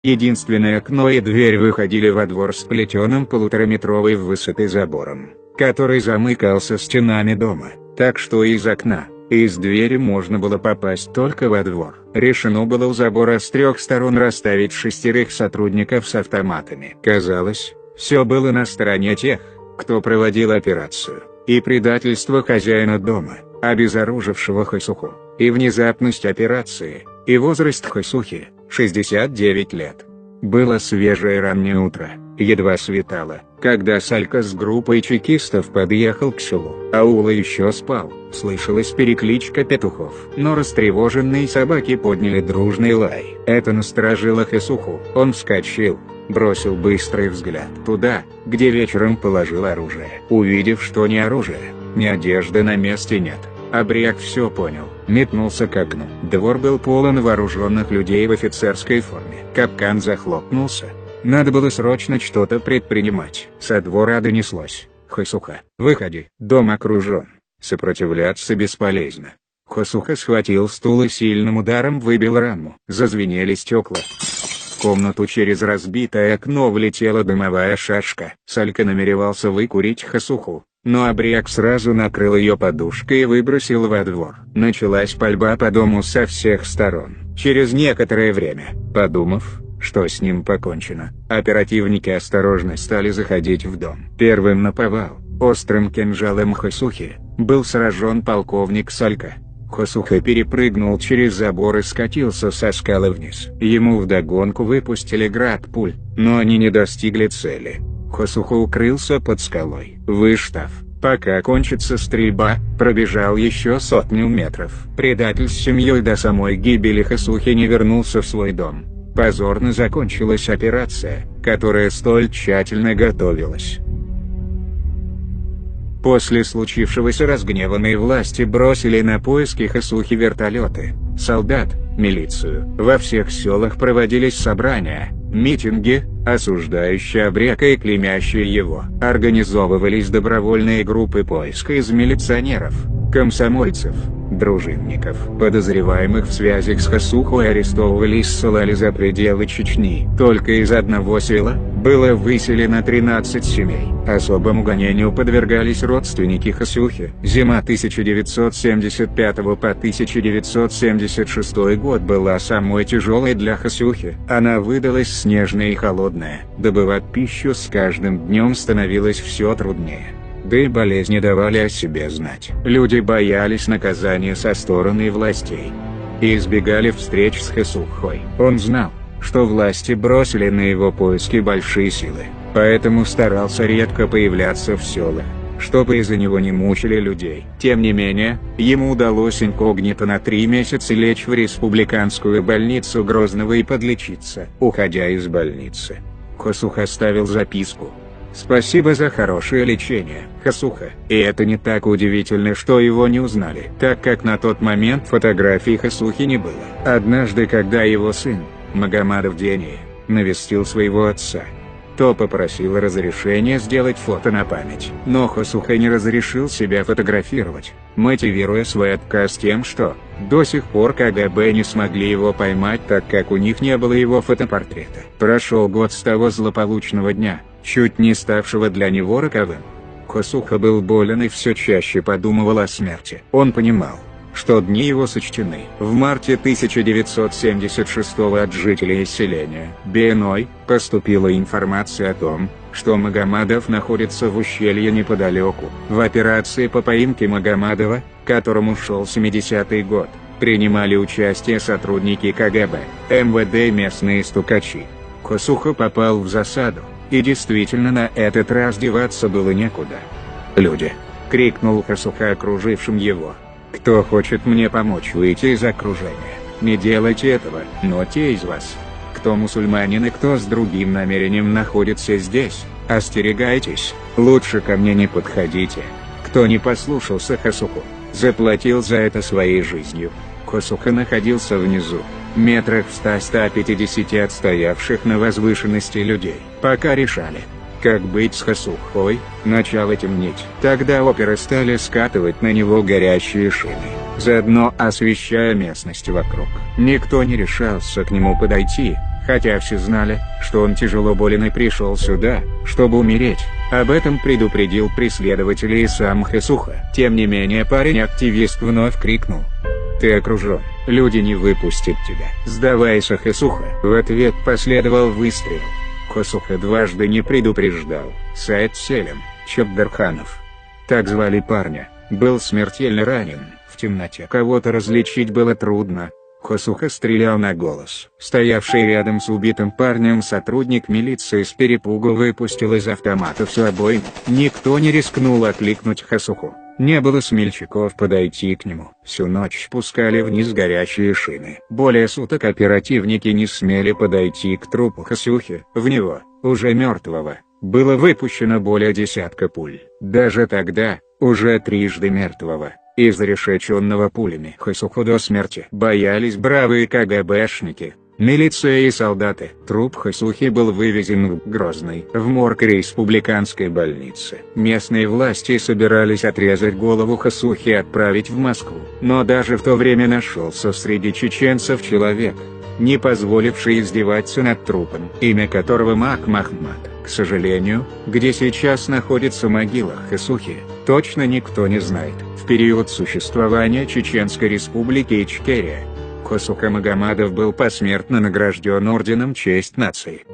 Единственное окно и дверь выходили во двор с плетеным полутораметровой высоты забором, который замыкался стенами дома, так что из окна, из двери можно было попасть только во двор. Решено было у забора с 3 сторон расставить 6 сотрудников с автоматами. Казалось, все было на стороне тех, кто проводил операцию, и предательство хозяина дома, обезоружившего Хосуху, и внезапность операции, и возраст Хосухи, 69 лет. Было свежее раннее утро, едва светало, когда Салька с группой чекистов подъехал к селу. Аула еще спал, слышалась перекличка петухов. Но растревоженные собаки подняли дружный лай. Это насторожило Хосуху. Он вскочил, бросил быстрый взгляд туда, где вечером положил оружие. Увидев, что ни оружия, ни одежды на месте нет, Абриак все понял, метнулся к окну. Двор был полон вооруженных людей в офицерской форме. Капкан захлопнулся. Надо было срочно что-то предпринимать. Со двора донеслось: «Хосуха, выходи, дом окружен. Сопротивляться бесполезно». Хосуха схватил стул и сильным ударом выбил раму. Зазвенели стекла. В комнату через разбитое окно влетела дымовая шашка. Салька намеревался выкурить Хосуху, но Абриак сразу накрыл ее подушкой и выбросил во двор. Началась пальба по дому со всех сторон. Через некоторое время, подумав, что с ним покончено, оперативники осторожно стали заходить в дом. Первым наповал, острым кинжалом Хосухи, был сражен полковник Салька. Хосуха перепрыгнул через забор и скатился со скалы вниз. Ему вдогонку выпустили град пуль, но они не достигли цели. Хосуха укрылся под скалой. Выждав, пока кончится стрельба, пробежал еще 100 метров. Предатель с семьей до самой гибели Хосухи не вернулся в свой дом. Позорно закончилась операция, которая столь тщательно готовилась. После случившегося разгневанные власти бросили на поиски Хосухи вертолеты, солдат, милицию. Во всех селах проводились собрания, митинги, осуждающие Абриака и клеймящие его. Организовывались добровольные группы поиска из милиционеров, комсомольцев, дружинников. Подозреваемых в связях с Хосухой арестовывали и ссылали за пределы Чечни. Только из одного села было выселено 13 семей. Особому гонению подвергались родственники Хосухи. Зима 1975 по 1976 год была самой тяжелой для Хосухи. Она выдалась снежная и холодная. Добывать пищу с каждым днем становилось все труднее. Да и болезни давали о себе знать. Люди боялись наказания со стороны властей и избегали встреч с Хосухой. Он знал, что власти бросили на его поиски большие силы, поэтому старался редко появляться в селах, чтобы из-за него не мучили людей. Тем не менее, ему удалось инкогнито на 3 месяца лечь в республиканскую больницу Грозного и подлечиться. Уходя из больницы, Хосуха оставил записку: «Спасибо за хорошее лечение, Хосуха». И это не так удивительно, что его не узнали, так как на тот момент фотографий Хосухи не было. Однажды, когда его сын, Магомадов Дени, навестил своего отца, то попросил разрешения сделать фото на память. Но Хосуха не разрешил себя фотографировать, мотивируя свой отказ тем, что до сих пор КГБ не смогли его поймать, так как у них не было его фотопортрета. Прошел год с того злополучного дня, чуть не ставшего для него роковым. Хосуха был болен и все чаще подумывал о смерти. Он понимал, что дни его сочтены. В марте 1976 от жителей селения Беной поступила информация о том, что Магомадов находится в ущелье неподалеку. В операции по поимке Магомадова, которому шел 70-й год, принимали участие сотрудники КГБ, МВД и местные стукачи. Хосуха попал в засаду, и действительно на этот раз деваться было некуда. «Люди!» — крикнул Хосуха окружившим его. «Кто хочет мне помочь выйти из окружения, не делайте этого, но те из вас, кто мусульманин и кто с другим намерением находится здесь, остерегайтесь, лучше ко мне не подходите». Кто не послушался Хосуху, заплатил за это своей жизнью. Хосуха находился внизу, метрах в 100-150 от стоявших на возвышенности людей. Пока решали, как быть с Хосухой, начало темнеть. Тогда оперы стали скатывать на него горящие шины, заодно освещая местность вокруг. Никто не решался к нему подойти, хотя все знали, что он тяжело болен и пришел сюда, чтобы умереть. Об этом предупредил преследователей и сам Хэсуха. Тем не менее парень-активист вновь крикнул: «Ты окружен, люди не выпустят тебя. Сдавайся, Хэсуха!» В ответ последовал выстрел. Хэсуха дважды не предупреждал. Сайд Селим Чабдарханов, так звали парня, был смертельно ранен. В темноте кого-то различить было трудно. Хэсуха стрелял на голос. Стоявший рядом с убитым парнем сотрудник милиции с перепугу выпустил из автомата всю обойму. Никто не рискнул окликнуть Хэсуху. Не было смельчаков подойти к нему. Всю ночь пускали вниз горячие шины. Более суток оперативники не смели подойти к трупу Хэсухи. В него, уже мертвого, было выпущено более десятка пуль. Даже тогда, уже трижды мертвого, изрешеченного пулями Хэсуху до смерти, боялись бравые КГБшники, милиция и солдаты. Труп Хэсухи был вывезен в Грозный, в морг республиканской больницы. Местные власти собирались отрезать голову Хэсухи и отправить в Москву. Но даже в то время нашелся среди чеченцев человек, не позволивший издеваться над трупом, имя которого Мак Махмад. К сожалению, где сейчас находится могила Хэсухи, точно никто не знает. В период существования Чеченской республики Ичкерия, Хэсуха Магомадов был посмертно награжден орденом Честь нации.